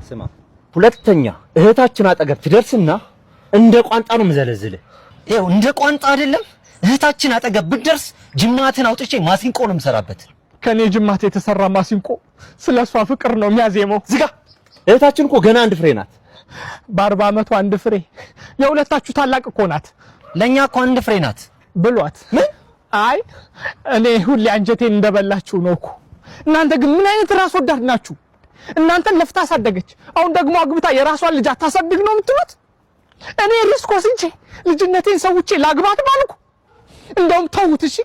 ስማ ሁለተኛ እህታችን አጠገብ ትደርስና እንደ ቋንጣ ነው መዘለዝል ይሄው እንደ ቋንጣ አይደለም እህታችን አጠገብ ብትደርስ ጅማትን አውጥቼ ማሲንቆ ነው የምሰራበት ከኔ ጅማት የተሰራ ማሲንቆ ስለሷ ፍቅር ነው የሚያዜመው ዝጋ እህታችን እኮ ገና አንድ ፍሬ ናት በ40 አመቷ አንድ ፍሬ የሁለታችሁ ታላቅ እኮ ናት ለኛ እኮ አንድ ፍሬ ናት ብሏት ምን አይ እኔ ሁሌ አንጀቴን እንደበላችሁ ነው እኮ እናንተ ግን ምን አይነት ራስ ወዳድ ናችሁ እናንተ ለፍታ አሳደገች አሁን ደግሞ አግብታ የራሷን ልጅ አታሳድግ ነው የምትሉት እኔ ሪስክ ወስጄ ልጅነቴን ሰውቼ ላግባት ባልኩ እንደውም ተውት እሺ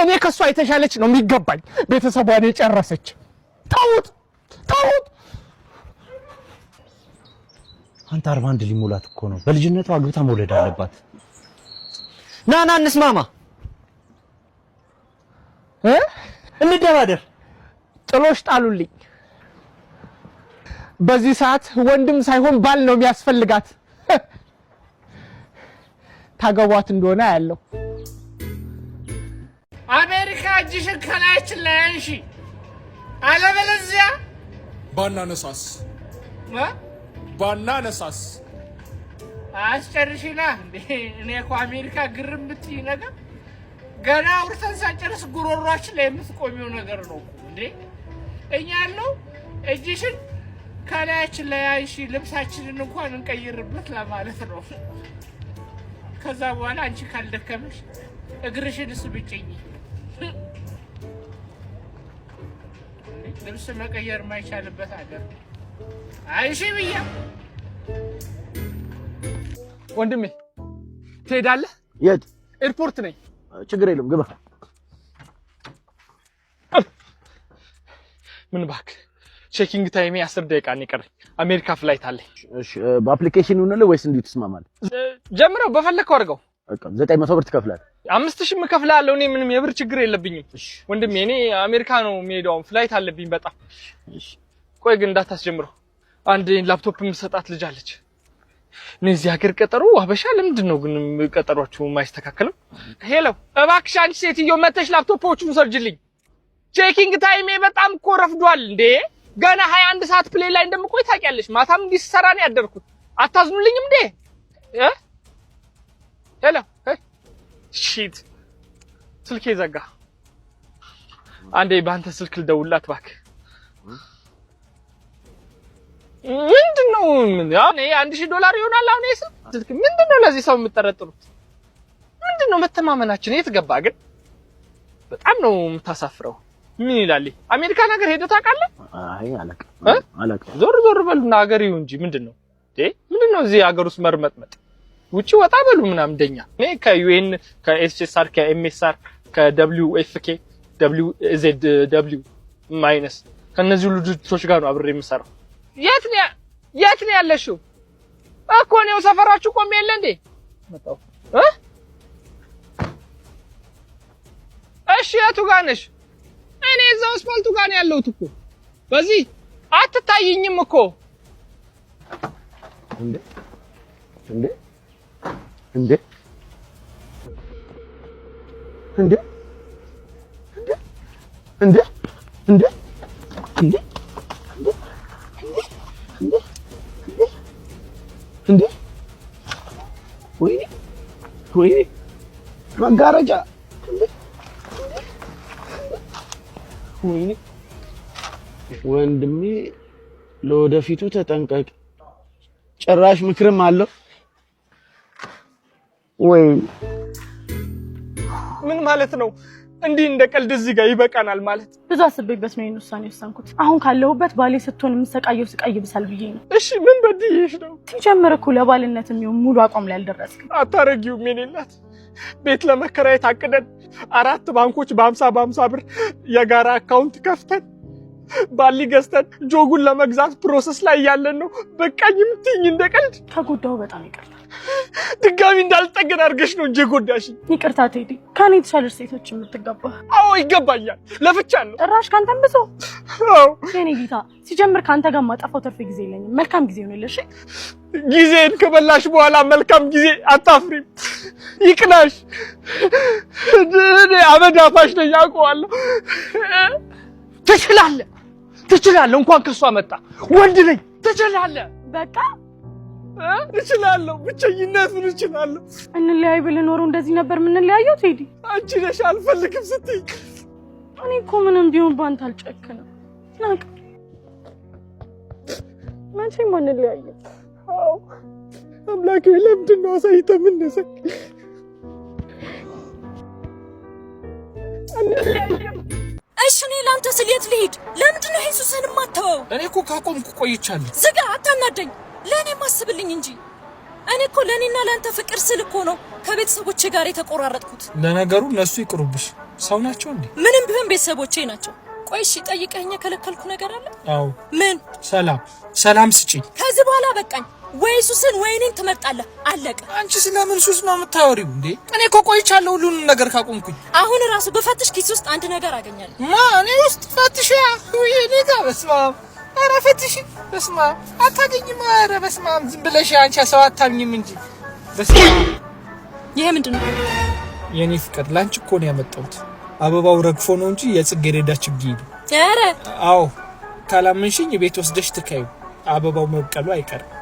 እኔ ከሷ የተሻለች ነው የሚገባኝ ቤተሰቧን የጨረሰች ተውት አንተ 41 ሊሞላት እኮ ነው በልጅነቷ አግብታ መውለድ አለባት ና እንስማማ እንደባደር ጥሎሽ ጣሉልኝ በዚህ ሰዓት ወንድም ሳይሆን ባል ነው የሚያስፈልጋት ታገቧት እንደሆነ ያለው አሜሪካ እጅሽን ከላያችን ላይ አንሺ አለበለዚያ ባናነሳስ አስጨርሽና እኔ እኮ አሜሪካ ግርም ብትይ ነገር ገና አውርተን ሳንጨርስ ጉሮሯችን ላይ የምትቆሚው ነገር ነው እንዴ እኛ ያለው እጅሽን ከላያችን ላይ አንሺ ልብሳችንን እንኳን እንቀይርበት ለማለት ነው ከዛ በኋላ አንቺ ካልደከመሽ እግርሽን ስብጭኝ ልብስ መቀየር ማይቻልበት አገር አይሺ ብያ ወንድሜ ትሄዳለህ የት ኤርፖርት ነኝ ችግር የለም ግባ ምን ባክ ቼኪንግ ታይሜ 10 ደቂቃ ነው የቀረኝ አሜሪካ ፍላይት አለኝ እሺ በአፕሊኬሽን ነው ወይስ እንዴት ትስማማለህ ጀምረው በፈለከው አድርገው በቃ 900 ብር ትከፍላለህ 5000 ምከፍላለሁ እኔ ምንም የብር ችግር የለብኝም ወንድሜ እኔ አሜሪካ ነው የሚሄደው ፍላይት አለብኝ በጣም እሺ ቆይ ግን እንዳታስጀምረው አንድ ላፕቶፕ የምሰጣት ልጅ አለች እነዚህ ሀገር ቀጠሮ አበሻ ለምንድን ነው ግን ቀጠሯችሁ የማይስተካከለው ሄሎ እባክሽ አንቺ ሴትዮ መተሽ ላፕቶፖቹን ሰርጅልኝ ቼኪንግ ታይሜ በጣም እኮ ረፍዷል እንዴ ገና 21 ሰዓት ፕሌይ ላይ እንደምቆይ ታውቂያለሽ ማታም እንዲሰራ ነው ያደርኩት አታዝኑልኝም እንዴ ሄሎ ሺት ስልኬ ዘጋ አንዴ ባንተ ስልክ ልደውልላት እባክህ ምንድነው ያው እኔ $1000 ይሆናል አሁን ስልክ ምንድነው ለዚህ ሰው የምትጠረጥሩት ምንድነው መተማመናችን የት ገባ ግን በጣም ነው የምታሳፍረው ምን ይላል አሜሪካ ነገር ሄደህ ታውቃለህ አይ አላውቅም ዞር በሉና ሀገር ይሁን እንጂ ምንድነው ምንድነው እዚህ ሀገር ውስጥ መርመጥመጥ ውጪ ወጣ በሉ ምናምን እንደኛ እኔ ከዩኤን ከኤስኤስአር ከኤምኤስአር ከደብሊውኤፍኬ ደብሊውዜድደብሊው ማይነስ ከነዚህ ሁሉ ድርጅቶች ጋር ነው አብሬ የምሰራው የት ነው ያለሽው እኮ ነው ሰፈራችሁ ቆም የለ እንዴ መጣው እሺ የቱ ጋር ነሽ እኔ እዛው አስፋልቱ ጋር ነው ያለሁት እኮ በዚህ አትታይኝም እኮ እንዴ ወይ መጋረጃ ወንድሜ ለወደፊቱ ተጠንቀቅ ጭራሽ ምክርም አለው ወይ ምን ማለት ነው እንዲህ እንደቀልድ እዚህ ጋር ይበቃናል ማለት ብዙ አስቤበት ነው የውሳኔ ወሰንኩት አሁን ካለሁበት ባሌ ስትሆን የምሰቃየው ስቃይ ይብሳል ብዬ ነው እሺ ምን በድዬሽ ነው ሲጀምር እኮ ለባልነት የሚሆን ሙሉ አቋም ላይ አልደረስክም አታረጊውም የኔላት ቤት ለመከራየት አቅደን 4 ባንኮች በ50 ብር የጋራ አካውንት ከፍተን ባሊ ገዝተን ጆጉን ለመግዛት ፕሮሰስ ላይ ያለን ነው በቃኝ የምትይኝ እንደቀልድ ከጎዳው በጣም ይቅርታ ድጋሚ እንዳልጠገን አድርገሽ ነው እንጂ ጎዳሽ ይቅርታ ቴዲ ካኔ የተሻለሽ ሴቶች የምትገባ አዎ ይገባኛል ለፍቻለሁ ጭራሽ ካንተም ብሶ አዎ የኔ ጌታ ሲጀምር ካንተ ጋር ማጣፋው ተርፍ ጊዜ የለኝም መልካም ጊዜ ሆነልሽ ጊዜን ከበላሽ በኋላ መልካም ጊዜ አታፍሪም ይቅናሽ አበዳፋሽ ነኝ አውቀዋለሁ ትችላለህ እንኳን ከሷ መጣ ወንድ ነኝ ትችላለህ። በቃ እችላለሁ። ብቸኝነቱን እችላለሁ። እንለያይ ብለህ ኖሮ እንደዚህ ነበር የምንለያየው ቴዲ። አንቺ ነሽ አልፈልግም ስትይ። እኔ እኮ ምንም ቢሆን ባንተ አልጨክንም። ናቅ መቼም አንለያይም። አዎ አምላኬ ለምንድን ነው አሳይተህ የምንሰቅ? እሺ እኔ ላንተ ስሌት ልሂድ። ለምንድን ነው ኢየሱስን ማተው? እኔ እኮ ካቆምኩ ቆይቻለሁ። ዝጋ፣ አታናደኝ። ለኔ ማስብልኝ እንጂ እኔ እኮ ለኔና ላንተ ፍቅር ስል እኮ ነው ከቤተሰቦቼ ጋር የተቆራረጥኩት። ለነገሩ እነሱ ይቅሩብሽ፣ ሰው ናቸው እንዴ? ምንም ቢሆን ቤተሰቦቼ ናቸው። ቆይ እሺ ጠይቀኸኝ የከለከልኩ ነገር አለ? አዎ። ምን? ሰላም ስጪኝ። ከዚህ በኋላ በቃኝ። ወይ ኢየሱስን ወይ እኔን ትመርጣለህ። አለቀ። አንቺ ስለምን ሱስ ነው የምታወሪው እንዴ? እኔ እኮ ቆይቻለሁ ሁሉንም ነገር ካቆምኩኝ። አሁን ራሱ በፈትሽ ኪስ ውስጥ አንድ ነገር አገኛለሁ። እኔ ውስጥ ፈትሽ? ወይ እኔ ጋር በስመ አብ። ኧረ ፈትሽ። በስመ አብ አታገኝም። ኧረ በስመ አብ ዝም ብለሽ አንቺ ሰው አታምኝም እንጂ። በስመ አብ። ይሄ ምንድነው? የኔ ፍቅር ላንቺ እኮ ነው ያመጣሁት። አበባው ረግፎ ነው እንጂ የጽጌረዳ ችግኝ ነው። ኧረ አዎ ካላመንሽኝ ቤት ወስደሽ ትከዩ። አበባው መብቀሉ አይቀርም።